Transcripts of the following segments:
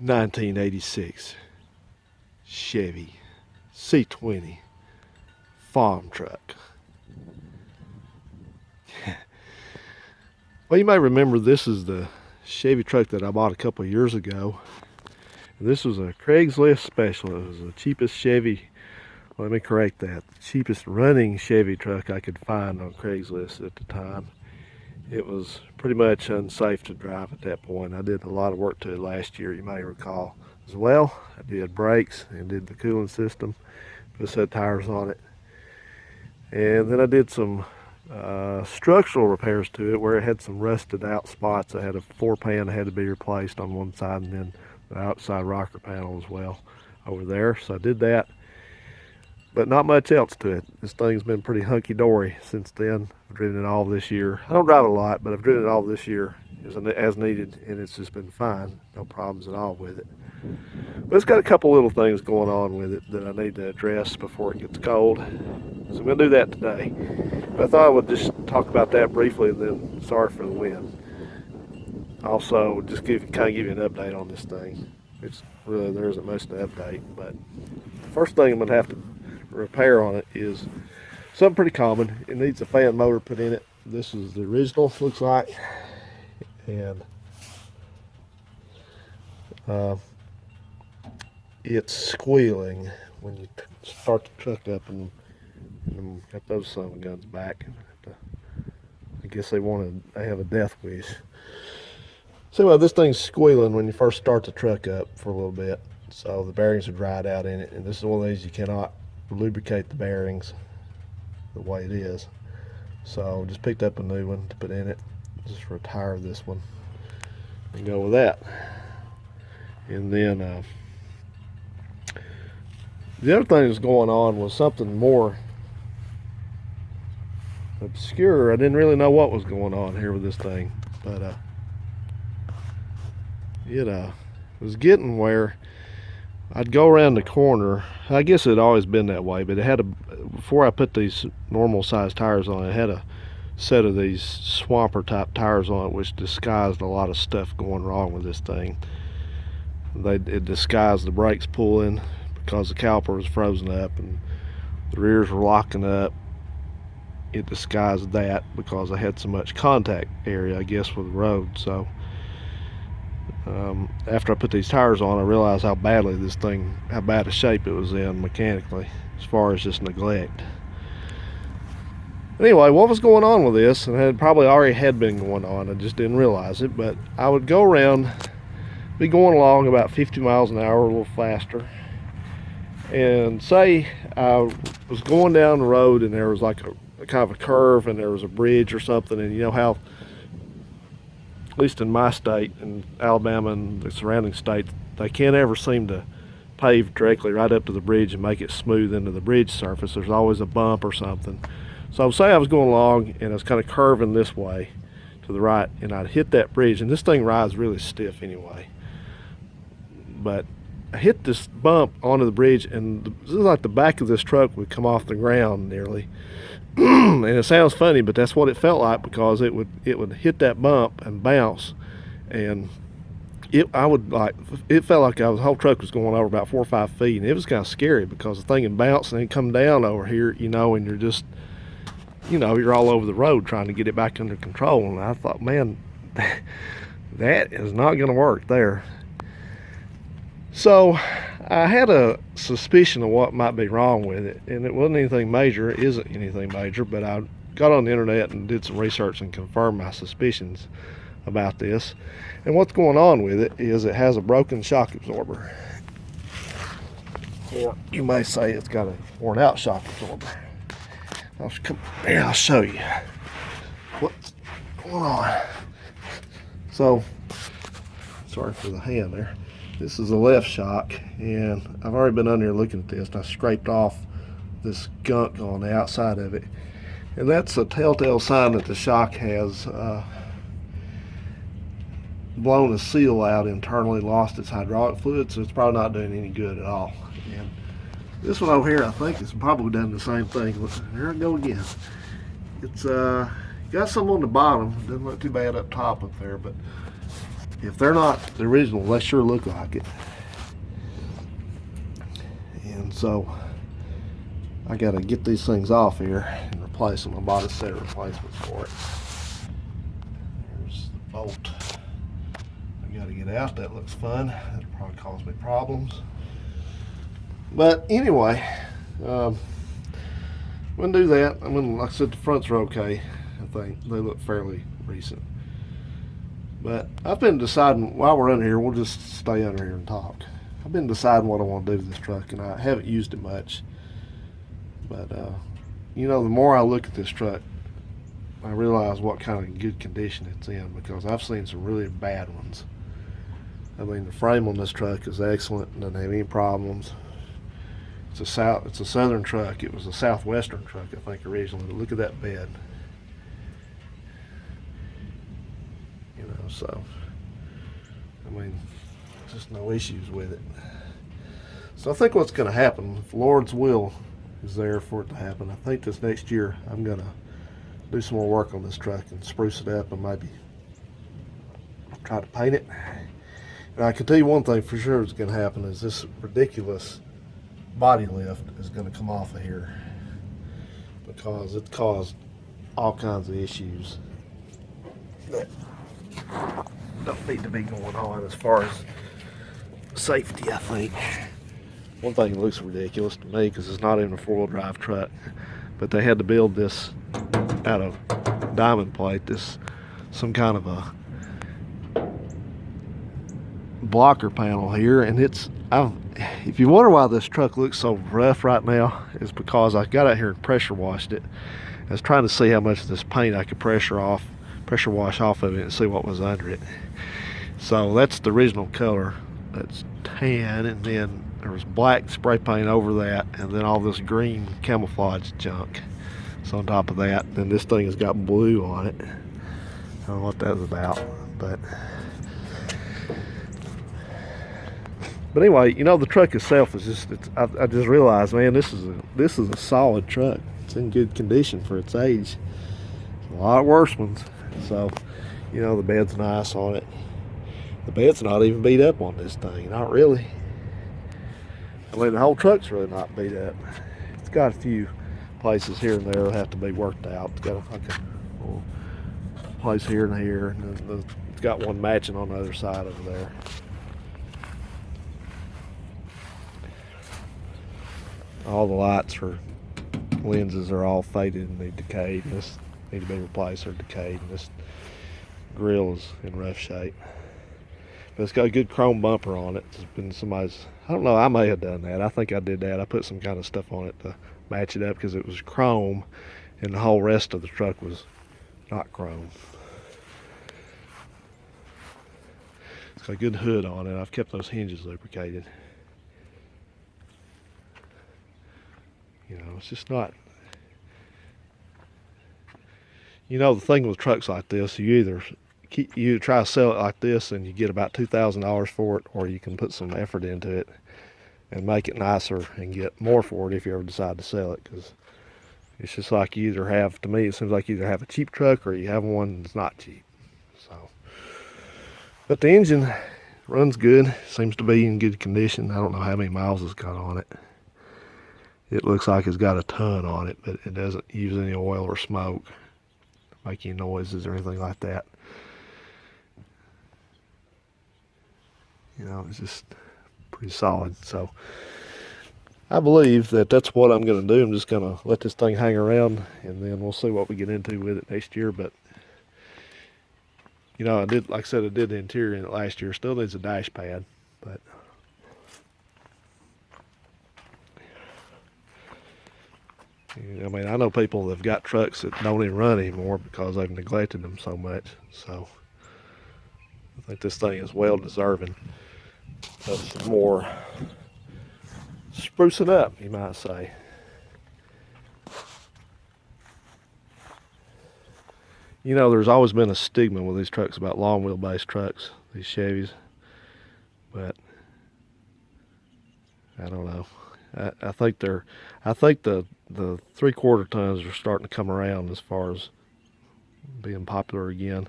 1986 Chevy C20 farm truck. Well, you may remember this is the Chevy truck that I bought a couple of years ago. This was a Craigslist special. It was the cheapest Chevy, let me correct that, the cheapest running Chevy truck I could find on Craigslist at the time. It was pretty much unsafe to drive at that point. I did a lot of work to it last year, you may recall as well. I did brakes and did the cooling system, put set tires on it. And then I did some structural repairs to it where it had some rusted out spots. I had a floor pan that had to be replaced on one side, and then the outside rocker panel as well over there. So I did that, but not much else to it. This thing's been pretty hunky-dory since then. I've driven it all this year. I don't drive it a lot, but I've driven it all this year as needed, and it's just been fine. No problems at all with it. But it's got a couple little things going on with it that I need to address before it gets cold. So I'm going to do that today. But I thought I would just talk about that briefly, and then sorry for the wind. Also, just kind of give you an update on this thing. It's really, there isn't much to update, but the first thing I'm going to have to repair on it is something pretty common. It needs a fan motor put in it. This is the original, looks like, and it's squealing when you start the truck up, and got those son of a guns back. I guess they have a death wish. So this thing's squealing when you first start the truck up for a little bit. So the bearings are dried out in it, and this is one of these you cannot lubricate the bearings the way it is. So just picked up a new one to put in it. Just retire this one and go with that. And then the other thing that's going on was something more obscure. I didn't really know what was going on here with this thing, but it was getting where I'd go around the corner. I guess it had always been that way, but it had before I put these normal size tires on it, had a set of these swamper type tires on it, which disguised a lot of stuff going wrong with this thing. It disguised the brakes pulling because the caliper was frozen up and the rears were locking up. It disguised that because I had so much contact area, I guess, with the road. So after I put these tires on, I realized how bad a shape it was in mechanically, as far as just neglect. Anyway, what was going on with this, and it probably already had been going on, I just didn't realize it, but I would go around, be going along about 50 miles an hour, a little faster, and say I was going down the road and there was like a kind of a curve and there was a bridge or something, and you know how, at least in my state, in Alabama and the surrounding states, they can't ever seem to pave directly right up to the bridge and make it smooth into the bridge surface. There's always a bump or something. So say I was going along and I was kind of curving this way to the right, and I'd hit that bridge, and this thing rides really stiff anyway. But I hit this bump onto the bridge, and this is like the back of this truck would come off the ground nearly. And it sounds funny, but that's what it felt like, because it would hit that bump and bounce, and it felt like the whole truck was going over about 4 or 5 feet, and it was kind of scary because the thing would bounce and then come down over here, and you're just, you're all over the road trying to get it back under control. And I thought, man, that is not going to work there. So I had a suspicion of what might be wrong with it, and it wasn't anything major. It isn't anything major, but I got on the internet and did some research and confirmed my suspicions about this. And what's going on with it is it has a broken shock absorber, or you may say it's got a worn out shock absorber. I'll show you what's going on. So, sorry for the hand there. This is the left shock, and I've already been under here looking at this, and I scraped off this gunk on the outside of it, and that's a telltale sign that the shock has blown a seal out internally, lost its hydraulic fluid, so it's probably not doing any good at all. And this one over here, I think, has probably done the same thing. Look, there I go again. It's got some on the bottom. Doesn't look too bad up top up there, but if they're not the original, they sure look like it. And so I got to get these things off here and replace them. I bought a set of replacements for it. There's the bolt. I got to get out. That looks fun. That'll probably cause me problems. But anyway, I'm going to do that. I mean, like I said, the fronts are okay. I think they look fairly recent. But I've been deciding, while we're under here, we'll just stay under here and talk. I've been deciding what I want to do with this truck, and I haven't used it much. But, you know, the more I look at this truck, I realize what kind of good condition it's in, because I've seen some really bad ones. I mean, the frame on this truck is excellent, doesn't have any problems. It's a southern truck. It was a southwestern truck, I think, originally. But look at that bed. You know, so, I mean, just no issues with it. So I think what's going to happen, if the Lord's will is there for it to happen, I think this next year I'm going to do some more work on this truck and spruce it up and maybe try to paint it. And I can tell you one thing for sure is going to happen is this ridiculous body lift is going to come off of here, because it caused all kinds of issues that don't need to be going on as far as safety, I think. One thing that looks ridiculous to me, because it's not even a four-wheel drive truck, but they had to build this out of diamond plate, some kind of a blocker panel here, and if you wonder why this truck looks so rough right now, it's because I got out here and pressure washed it. I was trying to see how much of this paint I could pressure wash off of it and see what was under it. So that's the original color. That's tan, and then there was black spray paint over that, and then all this green camouflage junk. So on top of that, then this thing has got blue on it. I don't know what that's about, but anyway, you know, the truck itself is just, I just realized, man, this is a solid truck. It's in good condition for its age. A lot worse ones. So, you know, the bed's nice on it. The bed's not even beat up on this thing, not really. I mean, the whole truck's really not beat up. It's got a few places here and there that have to be worked out. It's got like a little place here and here, and it's got one matching on the other side over there. All the lights for lenses are all faded and they decayed. This need to be replaced or decayed. And this grill is in rough shape. But it's got a good chrome bumper on it. It's been somebody's, I don't know, I may have done that. I think I did that. I put some kind of stuff on it to match it up because it was chrome and the whole rest of the truck was not chrome. It's got a good hood on it. I've kept those hinges lubricated. You know, it's just not, you know, the thing with trucks like this, you try to sell it like this and you get about $2,000 for it, or you can put some effort into it and make it nicer and get more for it if you ever decide to sell it. Because it's just like you either have, to me, it seems like you either have a cheap truck or you have one that's not cheap. So, but the engine runs good, seems to be in good condition. I don't know how many miles it's got on it. It looks like it's got a ton on it, but it doesn't use any oil or smoke, make any noises or anything like that. You know, it's just pretty solid. So I believe that that's what I'm going to do. I'm just going to let this thing hang around, and then we'll see what we get into with it next year. But, you know, like I said, I did the interior in it last year. Still needs a dash pad, but I mean, I know people that have got trucks that don't even run anymore because they've neglected them so much. So I think this thing is well deserving of some more sprucing up, you might say. You know, there's always been a stigma with these trucks about long wheelbase trucks, these Chevys, but I don't know. I think the 3/4 tons are starting to come around as far as being popular again.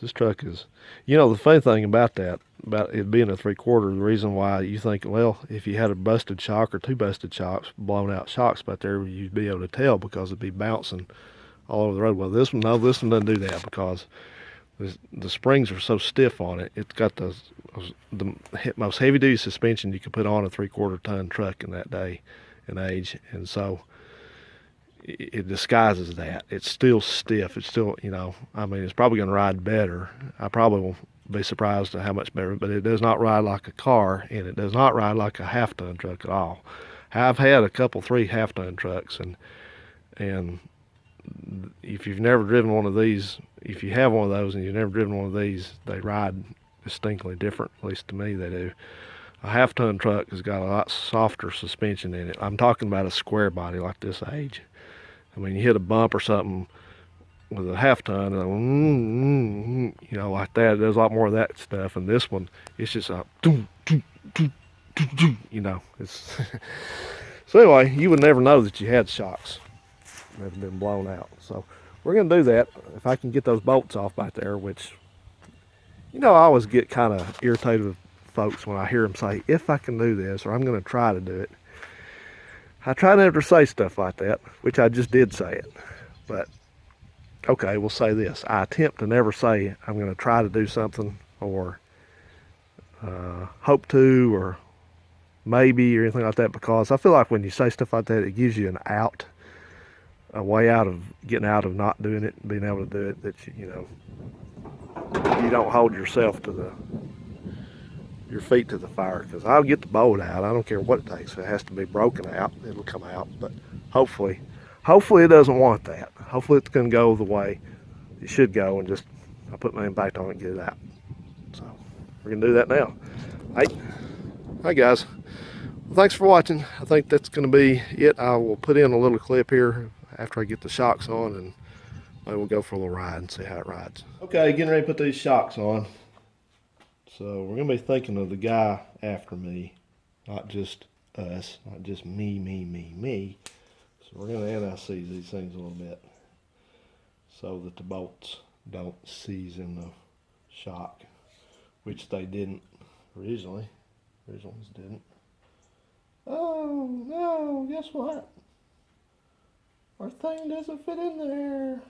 This truck is, the funny thing about that, about it being a 3/4, the reason why you think, well, if you had a busted shock or two busted shocks, blown out shocks back there, you'd be able to tell because it'd be bouncing all over the road. Well, this one, no, this one doesn't do that because the springs are so stiff on it. It's got the most heavy duty suspension you could put on a 3/4 ton truck in that day and age, and so it disguises that. It's still stiff. It's still, I mean, it's probably going to ride better. I probably will be surprised at how much better, but it does not ride like a car, and it does not ride like a half-ton truck at all. I've had a couple, 3 half-ton trucks, and if you've never driven one of these, if you have one of those and you've never driven one of these, they ride distinctly different, at least to me they do. A half-ton truck has got a lot softer suspension in it. I'm talking about a square body like this age. I mean, you hit a bump or something with a half-ton, like that. There's a lot more of that stuff. And this one, it's just a, it's. So anyway, you would never know that you had shocks that have been blown out. So we're gonna do that. If I can get those bolts off back there, which, I always get kind of irritated with folks when I hear them say, if I can do this, or I'm gonna try to do it. I try never to say stuff like that, which I just did say it. But, okay, we'll say this. I attempt to never say I'm going to try to do something or hope to or maybe or anything like that, because I feel like when you say stuff like that, it gives you a way out of getting out of not doing it and being able to do it, that you don't hold yourself to your feet to the fire, because I'll get the bolt out. I don't care what it takes. If it has to be broken out, it'll come out. But hopefully it doesn't want that. Hopefully it's going to go the way it should go, and just I'll put my impact on it and get it out. So we're going to do that now. Hi guys. Well, thanks for watching. I think that's going to be it. I will put in a little clip here after I get the shocks on, and maybe we'll go for a little ride and see how it rides. Okay, getting ready to put these shocks on. So we're going to be thinking of the guy after me, not just us, not just me. So we're going to NIC these things a little bit so that the bolts don't seize in the shock, which they didn't originally. Original ones didn't. Oh no, guess what? Our thing doesn't fit in there.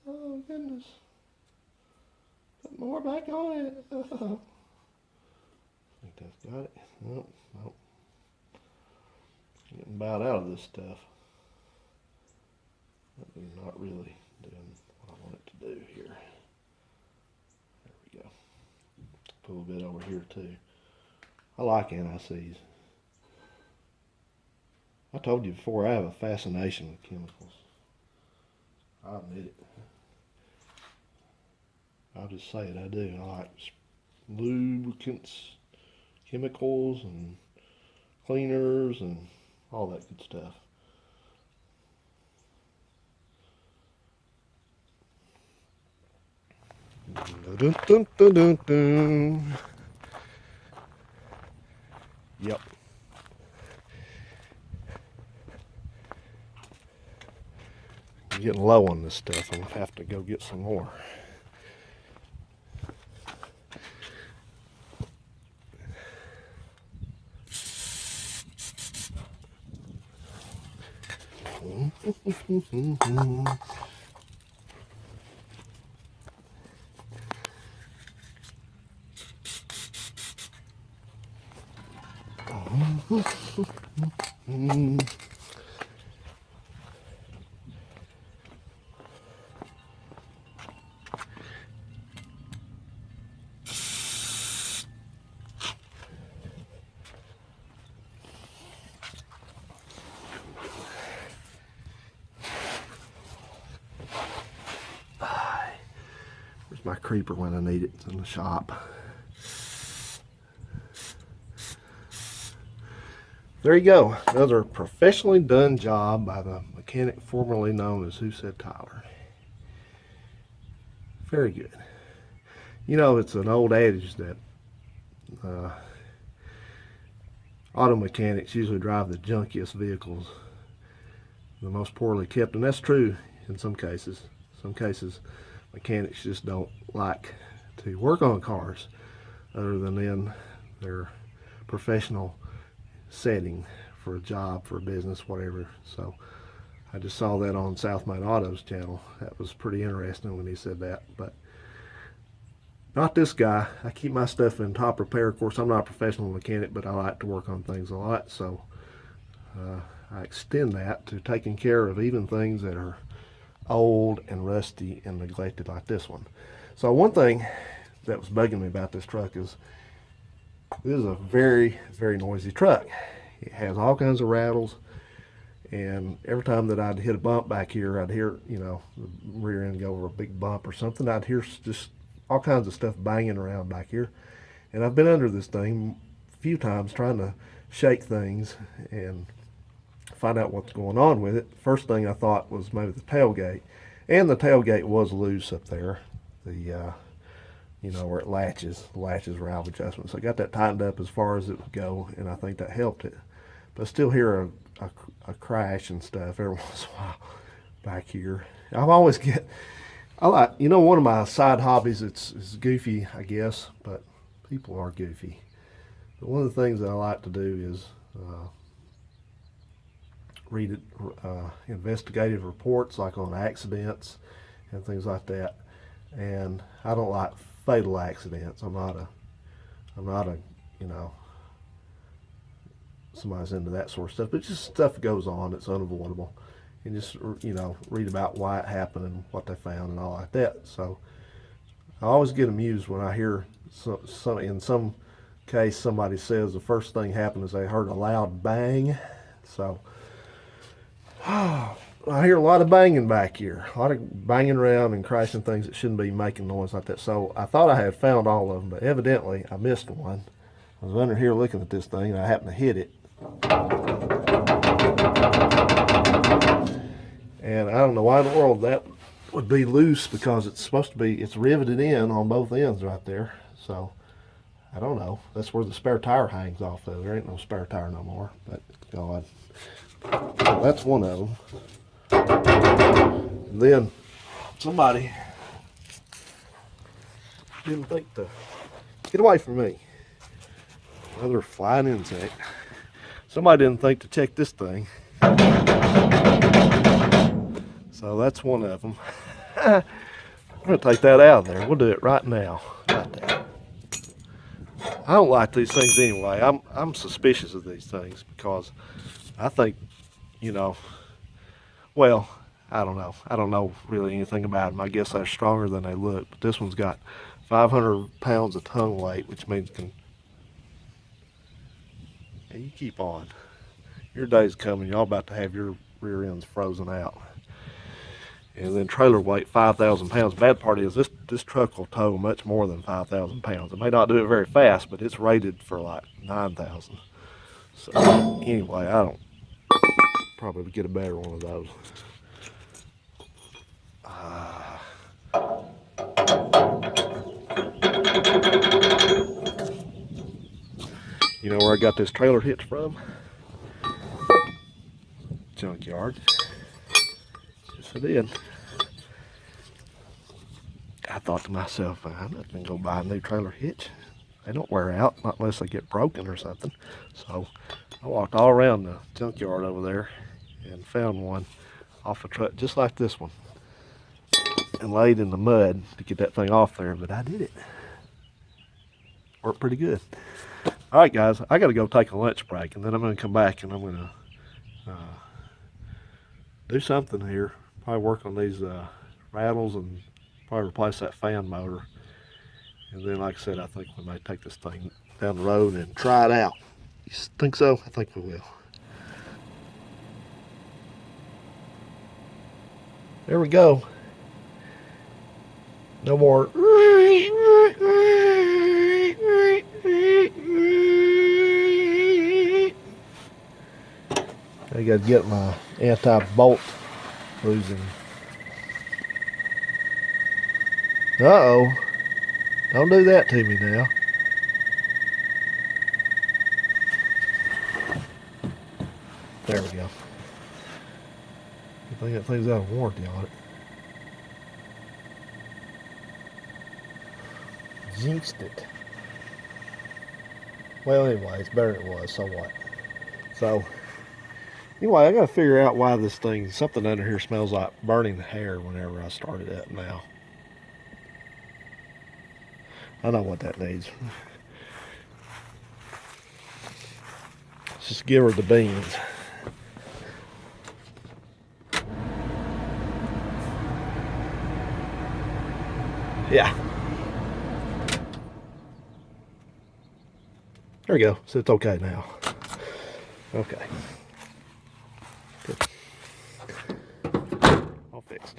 Oh goodness. Put more back on it. Oh. I think that's got it. Nope. Getting about out of this stuff. I'm not really doing what I want it to do here. There we go. Put a little bit over here too. I like NICs. I told you before, I have a fascination with chemicals. I admit it. I'll just say it, I do. I like lubricants, chemicals, and cleaners, and all that good stuff. Dun, dun, dun, dun, dun. Yep. I'm getting low on this stuff. I'm gonna have to go get some more. Where's my creeper when I need it? It's in the shop. There you go. Another professionally done job by the mechanic formerly known as Who Said Tyler. Very good. It's an old adage that auto mechanics usually drive the junkiest vehicles, the most poorly kept, and that's true in some cases. Some cases mechanics just don't like to work on cars other than in their professional setting for a job, for a business, whatever. So I just saw that on South Main Auto's channel. That was pretty interesting when he said that. But not this guy. I keep my stuff in top repair. Of course, I'm not a professional mechanic, but I like to work on things a lot. So I extend that to taking care of even things that are old and rusty and neglected like this one. So one thing that was bugging me about this truck is this is a very, very noisy truck. It has all kinds of rattles, and every time that I'd hit a bump back here, I'd hear, you know, the rear end go over a big bump or something. I'd hear just all kinds of stuff banging around back here. And I've been under this thing a few times trying to shake things and find out what's going on with it. First thing I thought was maybe the tailgate, and the tailgate was loose up there. The you know, where it latches, the latches valve adjustment. So I got that tightened up as far as it would go, and I think that helped it. But I still hear a crash and stuff every once in a while back here. I'm always I like, you know, one of my side hobbies, it's goofy, I guess, but people are goofy. But one of the things that I like to do is read investigative reports, like on accidents and things like that. And I don't like fatal accidents. I'm not a, you know, somebody's into that sort of stuff, but just stuff goes on that's unavoidable. And just, you know, read about why it happened and what they found and all like that. So I always get amused when I hear in some case somebody says the first thing happened is they heard a loud bang. So I hear a lot of banging back here, a lot of banging around and crashing things that shouldn't be making noise like that. So I thought I had found all of them, but evidently I missed one. I was under here looking at this thing and I happened to hit it. And I don't know why in the world that would be loose, because it's supposed to be, it's riveted in on both ends right there. So I don't know. That's where the spare tire hangs off of. There ain't no spare tire no more, but God. So that's one of them. And then somebody didn't think to get away from me. Another flying insect. Somebody didn't think to check this thing. So that's one of them. I'm going to take that out of there. We'll do it right now. Right there. I don't like these things anyway. I'm suspicious of these things because I think, you know, well, I don't know. I don't know really anything about them. I guess they're stronger than they look. But this one's got 500 pounds of tongue weight, which means Hey, you keep on. Your day's coming. Y'all about to have your rear ends frozen out. And then trailer weight, 5,000 pounds. Bad part is this truck will tow much more than 5,000 pounds. It may not do it very fast, but it's rated for like 9,000. So anyway, I don't probably get a better one of those. You know where I got this trailer hitch from? Junkyard. Yes, I did. I thought to myself, I'm not going to go buy a new trailer hitch. They don't wear out, not unless they get broken or something. So I walked all around the junkyard over there and found one off a truck just like this one, and laid in the mud to get that thing off there, but I did it. Worked pretty good. All right, guys, I got to go take a lunch break, and then I'm going to come back and I'm going to do something here. Probably work on these rattles and probably replace that fan motor. And then, like I said, I think we may take this thing down the road and try it out. You think so? I think we will. There we go. No more. I got to get my anti-bolt losing. Uh-oh. Don't do that to me now. There we go. I think that thing's out of warranty on it. jinxed it. Well, anyway, it's better than it was, so what? So, anyway, I gotta figure out why this thing, something under here smells like burning hair whenever I start it up now. I know what that needs. Let's just give her the beans. Yeah. There we go. So it's okay now. Okay. Good. All fixed.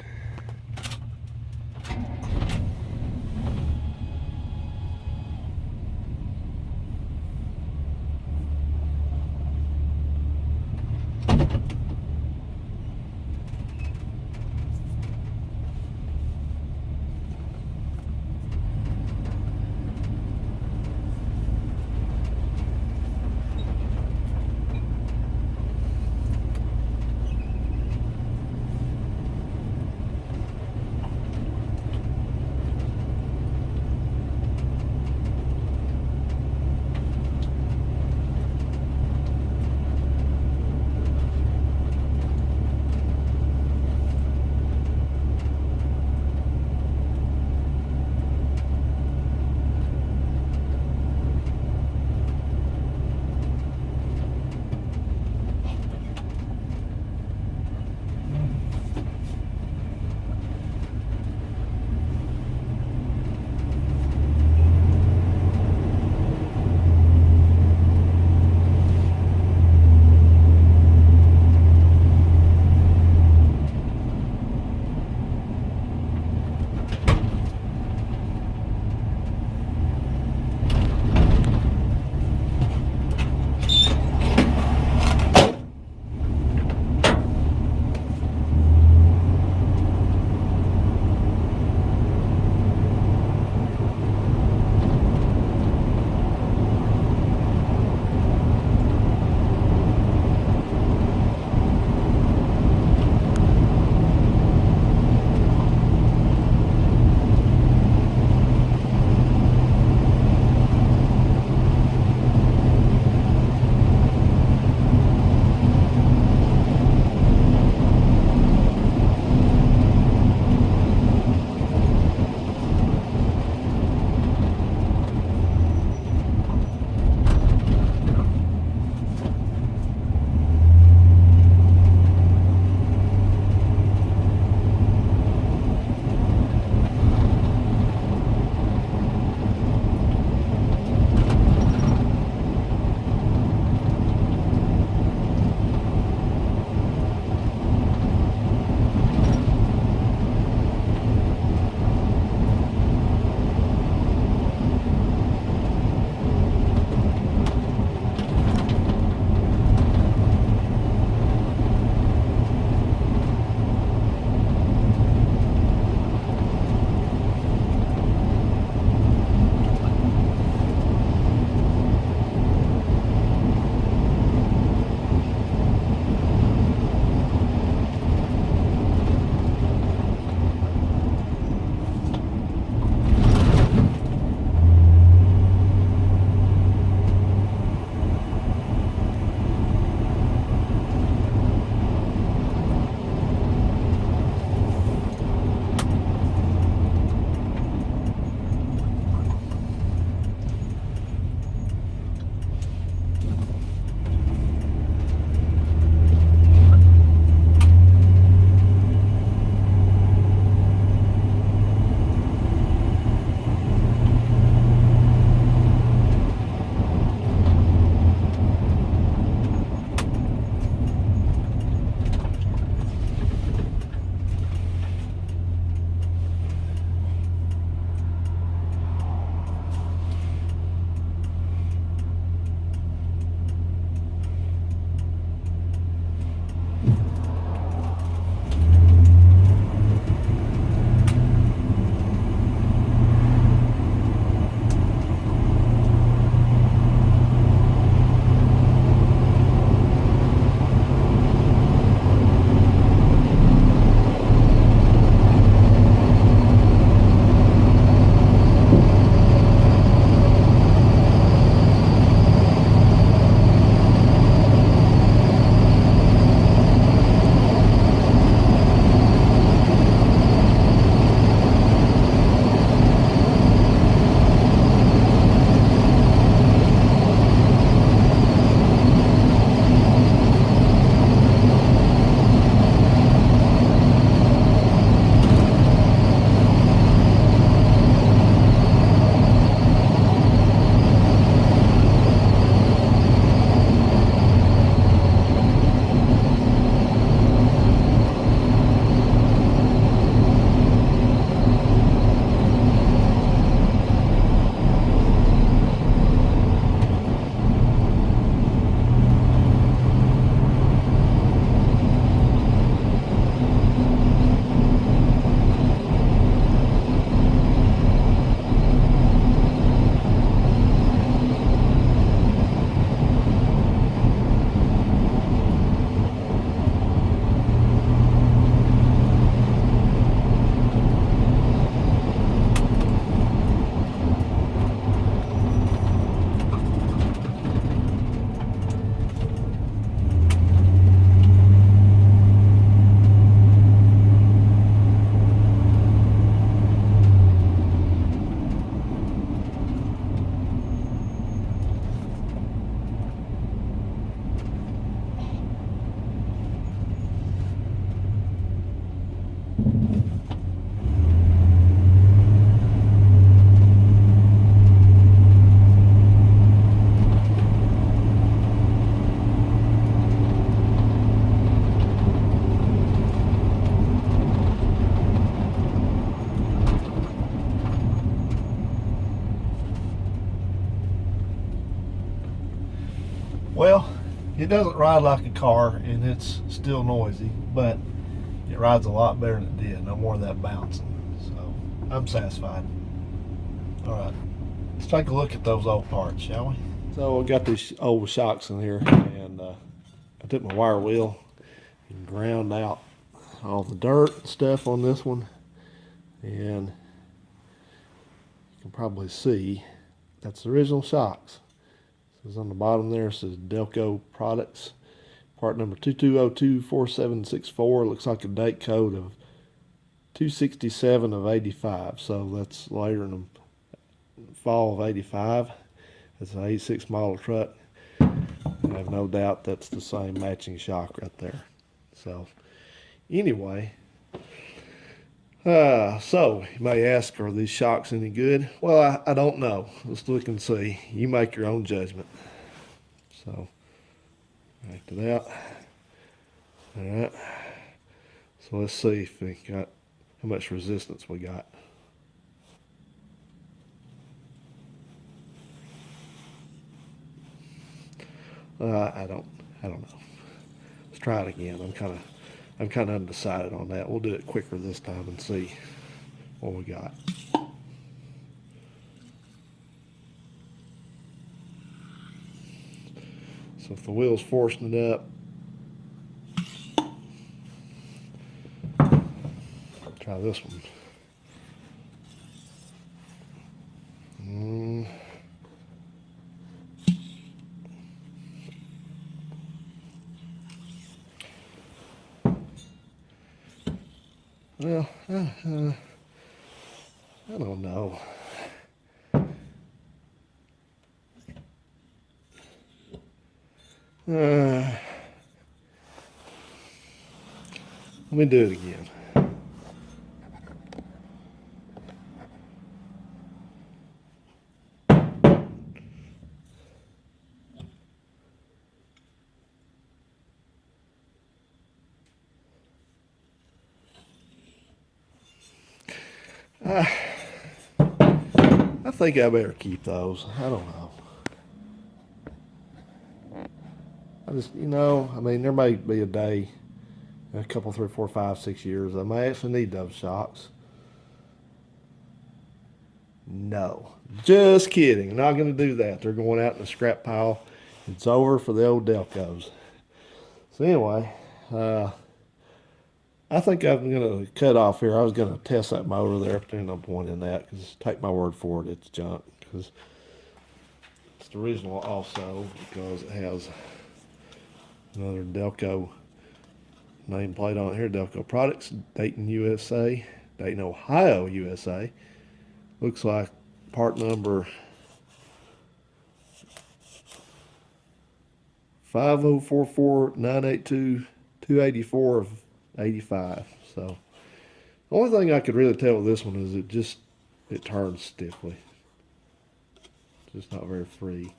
It doesn't ride like a car, and it's still noisy, but it rides a lot better than it did. No more of that bouncing. So I'm satisfied. All right, let's take a look at those old parts, shall we? So I got these old shocks in here, and I took my wire wheel and ground out all the dirt and stuff on this one, and you can probably see that's the original shocks. It says on the bottom there, it says Delco Products, part number 22024764. Looks like a date code of 267 of 85. So that's later in the fall of 85. It's an 86 model truck. I have no doubt that's the same matching shock right there. So anyway, so you may ask, are these shocks any good? Well, I don't know. Let's look and see. You make your own judgment. So back to that. All right. So let's see if we got how much resistance we got. I don't know. Let's try it again. I'm kind of undecided on that. We'll do it quicker this time and see what we got. So if the wheel's forcing it up, try this one. Well, I don't know. Let me do it again. I think I better keep those. I don't know. I just, I mean, there may be a day, a couple, 3, 4, 5, 6 years, I may actually need those shocks. No, just kidding. I'm not going to do that. They're going out in the scrap pile. It's over for the old Delcos. So anyway, I think I'm going to cut off here. I was going to test that motor there, but there's no point in that because take my word for it, it's junk. Because it's the original also because it has another Delco nameplate on it here. Delco Products, Dayton, USA, Dayton, Ohio, USA. Looks like part number 5044982 of 85. So the only thing I could really tell with this one is it turns stiffly. It's just not very free.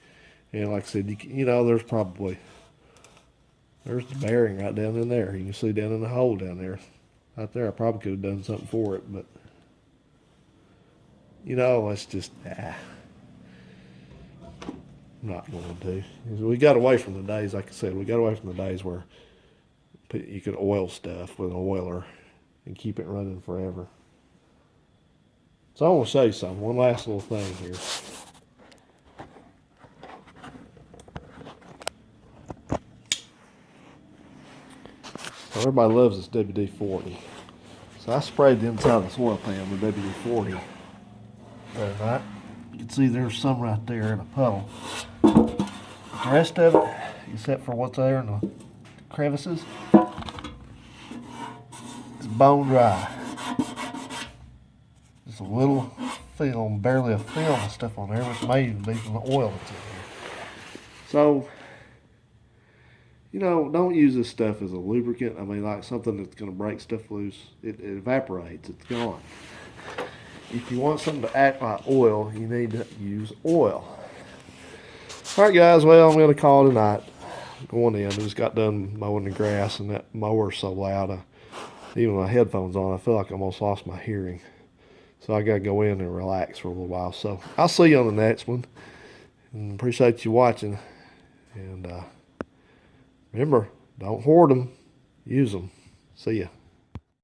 And like I said, there's the bearing right down in there. You can see down in the hole down there. Right there, I probably could have done something for it, but it's just, I'm not going to. We got away from the days, like I said, where you could oil stuff with an oiler and keep it running forever. So I want to show you something. One last little thing here. So everybody loves this WD-40. So I sprayed the inside of this oil pan with WD-40. There, right? You can see there's some right there in a puddle. But the rest of it, except for what's there in the crevices, it's bone dry. Just a little film, barely a film of stuff on there, which may even be from the oil that's in here. So, don't use this stuff as a lubricant. I mean, like something that's going to break stuff loose. It evaporates. It's gone. If you want something to act like oil, you need to use oil. All right, guys. Well, I'm going to call it a night. Going in. I just got done mowing the grass, and that mower's so loud. Even with my headphones on, I feel like I almost lost my hearing. So I got to go in and relax for a little while. So I'll see you on the next one. And appreciate you watching. And Remember, don't hoard them. Use them. See ya.